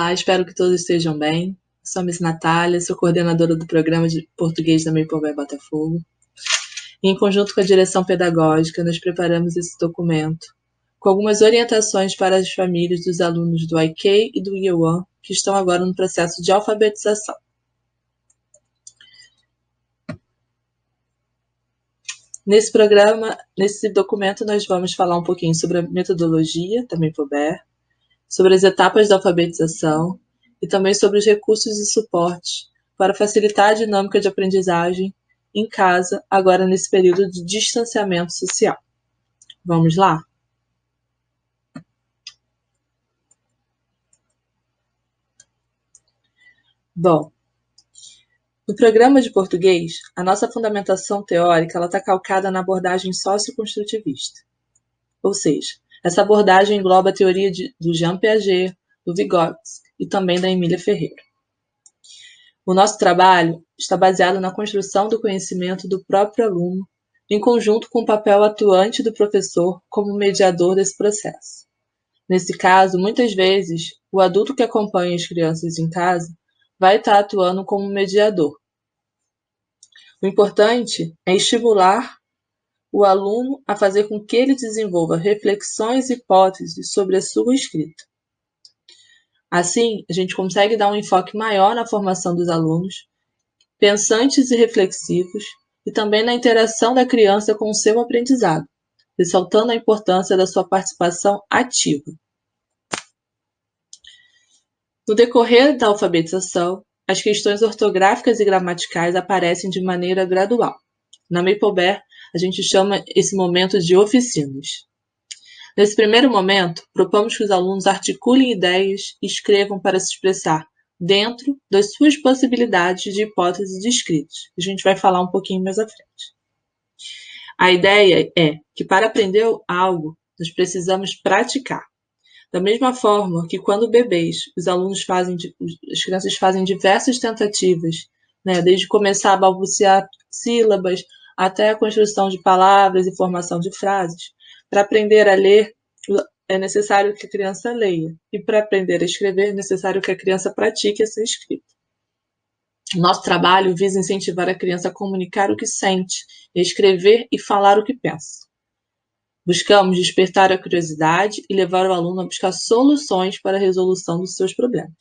Olá, espero que todos estejam bem. Sou a Miss Natália, sou coordenadora do programa de português da Maple Botafogo. E, em conjunto com a direção pedagógica, nós preparamos esse documento com algumas orientações para as famílias dos alunos do IK e do Year One que estão agora no processo de alfabetização. Nesse documento, nós vamos falar um pouquinho sobre a metodologia da Maple, sobre as etapas da alfabetização e também sobre os recursos e suportes para facilitar a dinâmica de aprendizagem em casa, agora nesse período de distanciamento social. Vamos lá? Bom, no programa de português, a nossa fundamentação teórica está calcada na abordagem socioconstrutivista. Ou seja, essa abordagem engloba a teoria do Jean Piaget, do Vygotsky e também da Emília Ferreira. O nosso trabalho está baseado na construção do conhecimento do próprio aluno, em conjunto com o papel atuante do professor como mediador desse processo. Nesse caso, muitas vezes, o adulto que acompanha as crianças em casa vai estar atuando como mediador. O importante é estimular o aluno a fazer com que ele desenvolva reflexões e hipóteses sobre a sua escrita. Assim, a gente consegue dar um enfoque maior na formação dos alunos, pensantes e reflexivos, e também na interação da criança com o seu aprendizado, ressaltando a importância da sua participação ativa. No decorrer da alfabetização, as questões ortográficas e gramaticais aparecem de maneira gradual. Na Maple, a gente chama esse momento de oficinas. Nesse primeiro momento, propomos que os alunos articulem ideias e escrevam para se expressar dentro das suas possibilidades de hipóteses de escritas. A gente vai falar um pouquinho mais à frente. A ideia é que para aprender algo, nós precisamos praticar. Da mesma forma que quando bebês, as crianças fazem diversas tentativas, desde começar a balbuciar sílabas até a construção de palavras e formação de frases. Para aprender a ler, é necessário que a criança leia. E para aprender a escrever, é necessário que a criança pratique essa escrita. Nosso trabalho visa incentivar a criança a comunicar o que sente, escrever e falar o que pensa. Buscamos despertar a curiosidade e levar o aluno a buscar soluções para a resolução dos seus problemas.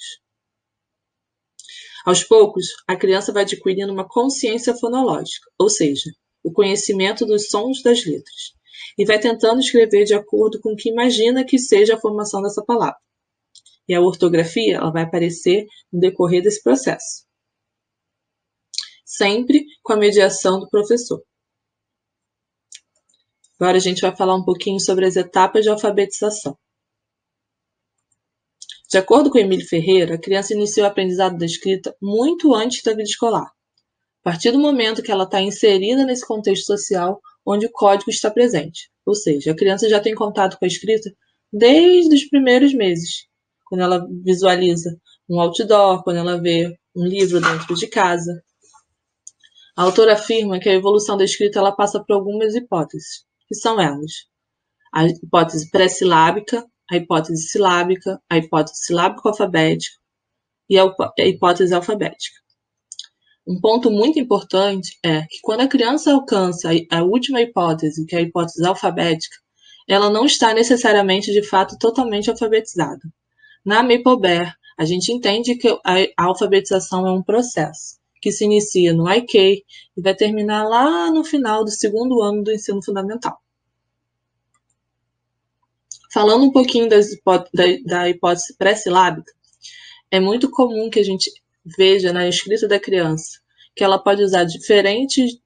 Aos poucos, a criança vai adquirindo uma consciência fonológica, ou seja, o conhecimento dos sons das letras, e vai tentando escrever de acordo com o que imagina que seja a formação dessa palavra. E a ortografia ela vai aparecer no decorrer desse processo, sempre com a mediação do professor. Agora a gente vai falar um pouquinho sobre as etapas de alfabetização. De acordo com Emília Ferreira, a criança inicia o aprendizado da escrita muito antes da vida escolar, a partir do momento que ela está inserida nesse contexto social onde o código está presente. Ou seja, a criança já tem contato com a escrita desde os primeiros meses, quando ela visualiza um outdoor, quando ela vê um livro dentro de casa. A autora afirma que a evolução da escrita ela passa por algumas hipóteses, que são elas: a hipótese pré-silábica, a hipótese silábica, a hipótese silábico-alfabética e a hipótese alfabética. Um ponto muito importante é que quando a criança alcança a última hipótese, que é a hipótese alfabética, ela não está necessariamente, de fato, totalmente alfabetizada. Na Maple, a gente entende que a alfabetização é um processo que se inicia no IK e vai terminar lá no final do segundo ano do ensino fundamental. Falando um pouquinho da hipótese pré-silábica, é muito comum que a gente veja na escrita da criança que ela pode usar diferentes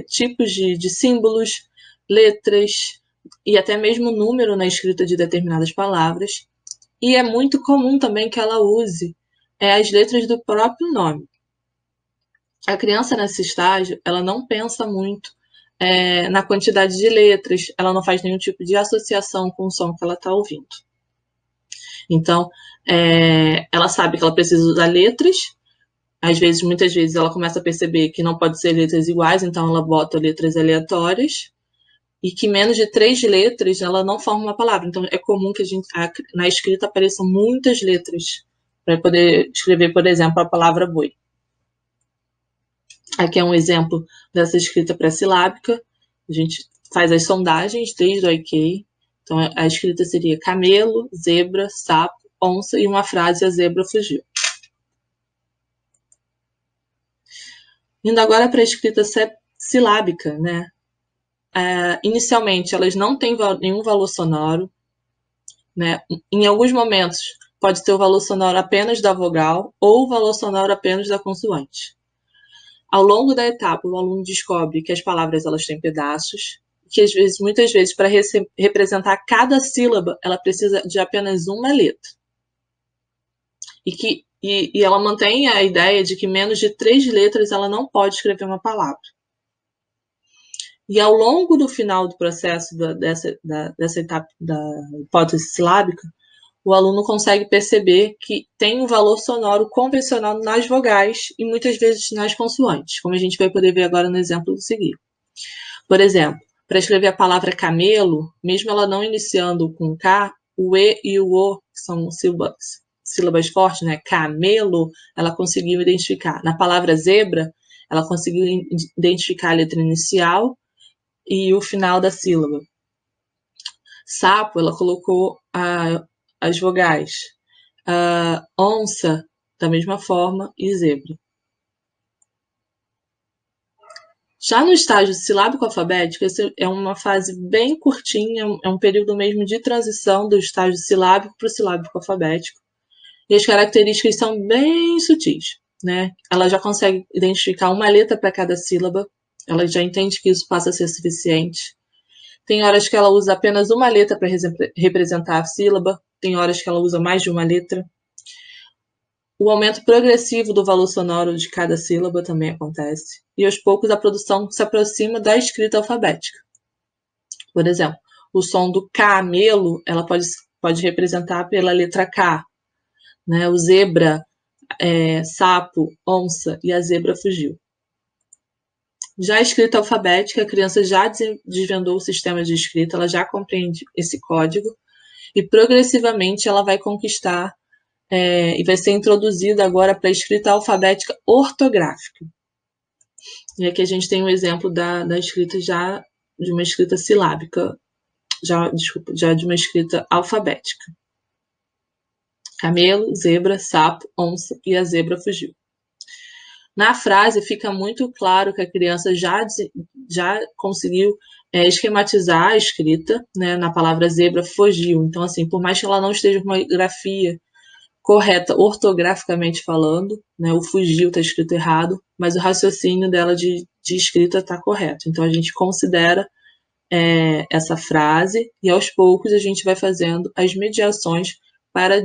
tipos de símbolos, letras e até mesmo número na escrita de determinadas palavras. E é muito comum também que ela use as letras do próprio nome. A criança nesse estágio, ela não pensa muito na quantidade de letras, ela não faz nenhum tipo de associação com o som que ela está ouvindo. Então, ela sabe que ela precisa usar letras, muitas vezes ela começa a perceber que não pode ser letras iguais, então ela bota letras aleatórias, e que menos de 3 letras ela não forma uma palavra. Então, é comum que na escrita apareçam muitas letras para poder escrever, por exemplo, a palavra boi. Aqui é um exemplo dessa escrita pré-silábica. A gente faz as sondagens desde o IK. Então, a escrita seria camelo, zebra, sapo, onça e uma frase: a zebra fugiu. Indo agora para a escrita silábica, né? Inicialmente, elas não têm nenhum valor sonoro, né? Em alguns momentos, pode ter o valor sonoro apenas da vogal ou o valor sonoro apenas da consoante. Ao longo da etapa, o aluno descobre que as palavras elas têm pedaços, que muitas vezes, para representar cada sílaba, ela precisa de apenas uma letra. E ela mantém a ideia de que menos de 3 letras ela não pode escrever uma palavra. E ao longo do final do processo dessa etapa da hipótese silábica, o aluno consegue perceber que tem um valor sonoro convencional nas vogais e muitas vezes nas consoantes, como a gente vai poder ver agora no exemplo seguinte. Por exemplo, para escrever a palavra camelo, mesmo ela não iniciando com K, o E e o O, que são sílabas fortes, né? Camelo, ela conseguiu identificar. Na palavra zebra, ela conseguiu identificar a letra inicial e o final da sílaba. Sapo, ela colocou as vogais. Onça, da mesma forma, e zebra. Já no estágio silábico-alfabético, essa é uma fase bem curtinha, é um período mesmo de transição do estágio silábico para o silábico-alfabético. E as características são bem sutis, né? Ela já consegue identificar uma letra para cada sílaba, ela já entende que isso passa a ser suficiente. Tem horas que ela usa apenas uma letra para representar a sílaba, tem horas que ela usa mais de uma letra. O aumento progressivo do valor sonoro de cada sílaba também acontece, e aos poucos a produção se aproxima da escrita alfabética. Por exemplo, o som do camelo, ela pode representar pela letra K, né? O zebra, sapo, onça e a zebra fugiu. Já a escrita alfabética, a criança já desvendou o sistema de escrita, ela já compreende esse código e progressivamente ela vai conquistar e vai ser introduzida agora para a escrita alfabética ortográfica. E aqui a gente tem um exemplo da escrita já de uma escrita silábica, já de uma escrita alfabética. Camelo, zebra, sapo, onça e a zebra fugiu. Na frase fica muito claro que a criança já conseguiu esquematizar a escrita, né? Na palavra zebra fugiu. Então, assim, por mais que ela não esteja com uma grafia correta ortograficamente falando, né? O fugiu está escrito errado, mas o raciocínio dela de escrita está correto. Então a gente considera essa frase e aos poucos a gente vai fazendo as mediações para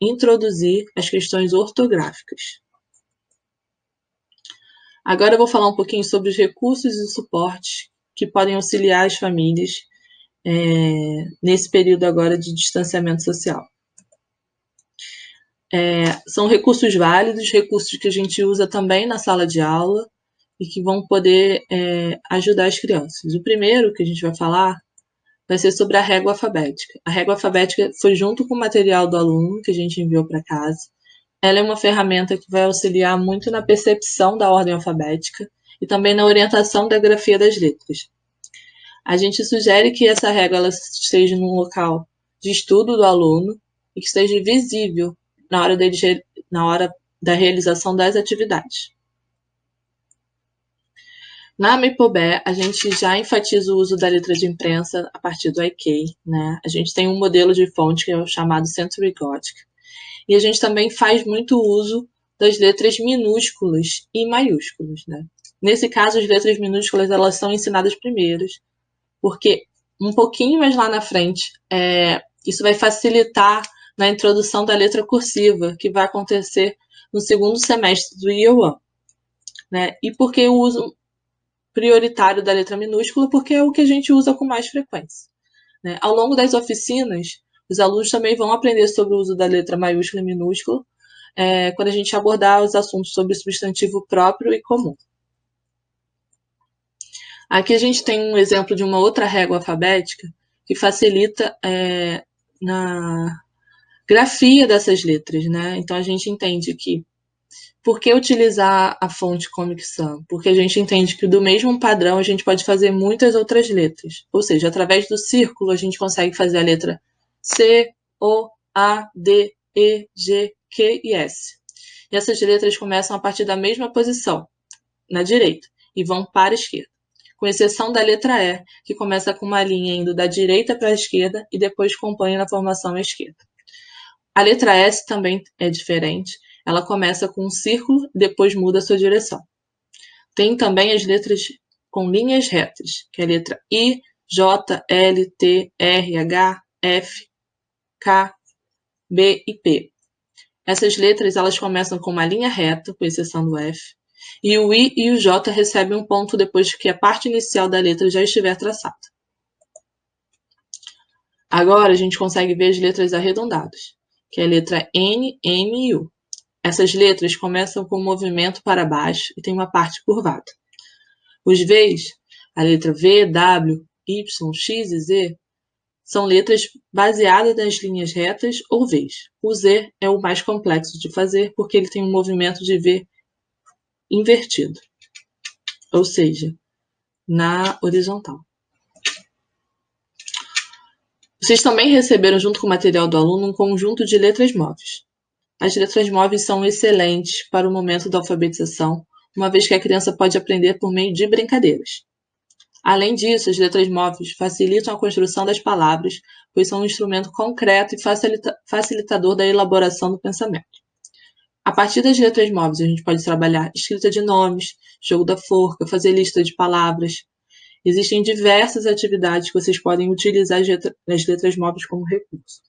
introduzir as questões ortográficas. Agora eu vou falar um pouquinho sobre os recursos e suportes que podem auxiliar as famílias nesse período agora de distanciamento social. São recursos válidos, recursos que a gente usa também na sala de aula e que vão poder ajudar as crianças. O primeiro que a gente vai falar vai ser sobre a régua alfabética. A régua alfabética foi junto com o material do aluno que a gente enviou para casa. Ela é uma ferramenta que vai auxiliar muito na percepção da ordem alfabética e também na orientação da grafia das letras. A gente sugere que essa régua ela esteja num local de estudo do aluno e que esteja visível na hora da realização das atividades. Na Maplebear, a gente já enfatiza o uso da letra de imprensa a partir do IK, né? A gente tem um modelo de fonte que é o chamado Century Gothic. E a gente também faz muito uso das letras minúsculas e maiúsculas, né? Nesse caso, as letras minúsculas elas são ensinadas primeiras, porque um pouquinho mais lá na frente, isso vai facilitar na introdução da letra cursiva, que vai acontecer no segundo semestre do Year One, né? E por que o uso prioritário da letra minúscula? Porque é o que a gente usa com mais frequência, né? Ao longo das oficinas, os alunos também vão aprender sobre o uso da letra maiúscula e minúscula quando a gente abordar os assuntos sobre substantivo próprio e comum. Aqui a gente tem um exemplo de uma outra régua alfabética que facilita na grafia dessas letras, né? Então a gente entende que por que utilizar a fonte Comic Sans? Porque a gente entende que do mesmo padrão a gente pode fazer muitas outras letras. Ou seja, através do círculo a gente consegue fazer a letra C, O, A, D, E, G, Q e S. E essas letras começam a partir da mesma posição, na direita, e vão para a esquerda. Com exceção da letra E, que começa com uma linha indo da direita para a esquerda e depois compõe na formação à esquerda. A letra S também é diferente. Ela começa com um círculo e depois muda a sua direção. Tem também as letras com linhas retas, que é a letra I, J, L, T, R, H, F, K, B e P. Essas letras elas começam com uma linha reta, com exceção do F, e o I e o J recebem um ponto depois que a parte inicial da letra já estiver traçada. Agora a gente consegue ver as letras arredondadas, que é a letra N, M e U. Essas letras começam com um movimento para baixo e tem uma parte curvada. Os Vs, a letra V, W, Y, X e Z, são letras baseadas nas linhas retas ou Vs. O Z é o mais complexo de fazer porque ele tem um movimento de V invertido, ou seja, na horizontal. Vocês também receberam, junto com o material do aluno, um conjunto de letras móveis. As letras móveis são excelentes para o momento da alfabetização, uma vez que a criança pode aprender por meio de brincadeiras. Além disso, as letras móveis facilitam a construção das palavras, pois são um instrumento concreto e facilitador da elaboração do pensamento. A partir das letras móveis, a gente pode trabalhar escrita de nomes, jogo da forca, fazer lista de palavras. Existem diversas atividades que vocês podem utilizar as letras móveis como recurso.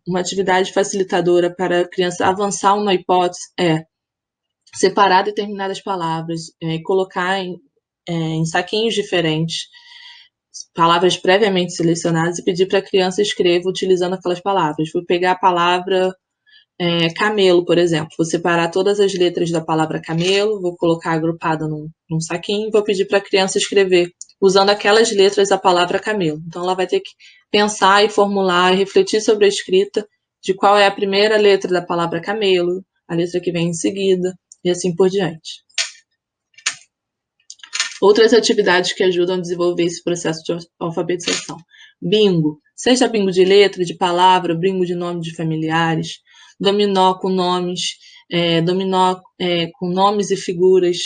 Uma atividade facilitadora para a criança avançar uma hipótese é separar determinadas palavras, colocar em saquinhos diferentes, palavras previamente selecionadas e pedir para a criança escreva utilizando aquelas palavras. Vou pegar a palavra camelo, por exemplo. Vou separar todas as letras da palavra camelo, vou colocar agrupada num saquinho e vou pedir para a criança escrever usando aquelas letras a palavra camelo. Então ela vai ter que pensar e formular e refletir sobre a escrita de qual é a primeira letra da palavra camelo, a letra que vem em seguida e assim por diante. Outras atividades que ajudam a desenvolver esse processo de alfabetização. Bingo. Seja bingo de letra, de palavra, bingo de nome de familiares, dominó com nomes, dominó com nomes e figuras,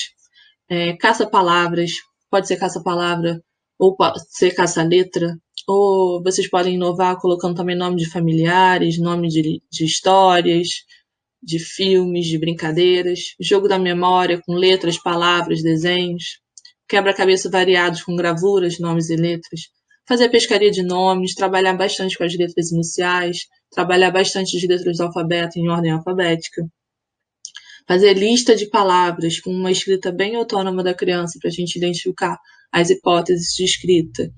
caça-palavras, pode ser caça-palavra ou pode ser caça-letra, ou vocês podem inovar colocando também nome de familiares, nome de histórias, de filmes, de brincadeiras, jogo da memória com letras, palavras, desenhos, quebra-cabeça variados com gravuras, nomes e letras, fazer pescaria de nomes, trabalhar bastante com as letras iniciais, trabalhar bastante as letras do alfabeto em ordem alfabética, fazer lista de palavras com uma escrita bem autônoma da criança para a gente identificar as hipóteses de escrita.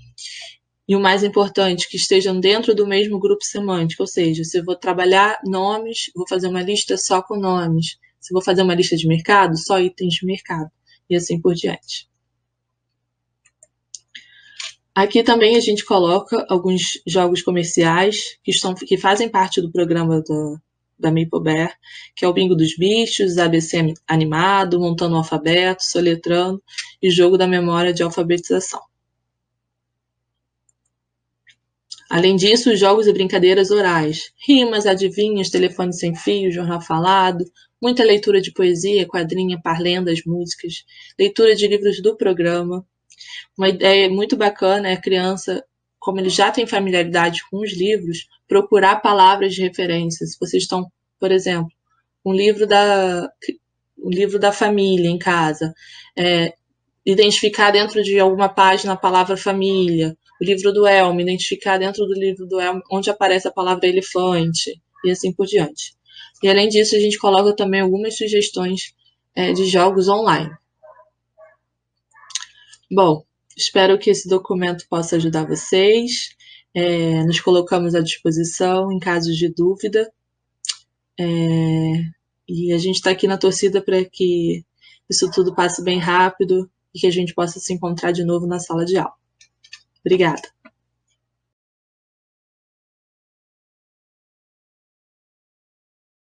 E o mais importante, que estejam dentro do mesmo grupo semântico, ou seja, se eu vou trabalhar nomes, vou fazer uma lista só com nomes. Se eu vou fazer uma lista de mercado, só itens de mercado. E assim por diante. Aqui também a gente coloca alguns jogos comerciais que fazem parte do programa da Maple Bear, que é o Bingo dos Bichos, ABC animado, Montando o Alfabeto, Soletrando e Jogo da Memória de Alfabetização. Além disso, jogos e brincadeiras orais, rimas, adivinhas, telefone sem fio, jornal falado, muita leitura de poesia, quadrinha, parlendas, músicas, leitura de livros do programa. Uma ideia muito bacana é a criança, como ele já tem familiaridade com os livros, procurar palavras de referência. Se vocês estão, por exemplo, um livro da família em casa, identificar dentro de alguma página a palavra família, o livro do Elmo, identificar dentro do livro do Elmo onde aparece a palavra elefante, e assim por diante. E além disso, a gente coloca também algumas sugestões de jogos online. Bom, espero que esse documento possa ajudar vocês. Nos colocamos à disposição em casos de dúvida. E a gente está aqui na torcida para que isso tudo passe bem rápido e que a gente possa se encontrar de novo na sala de aula. Obrigada.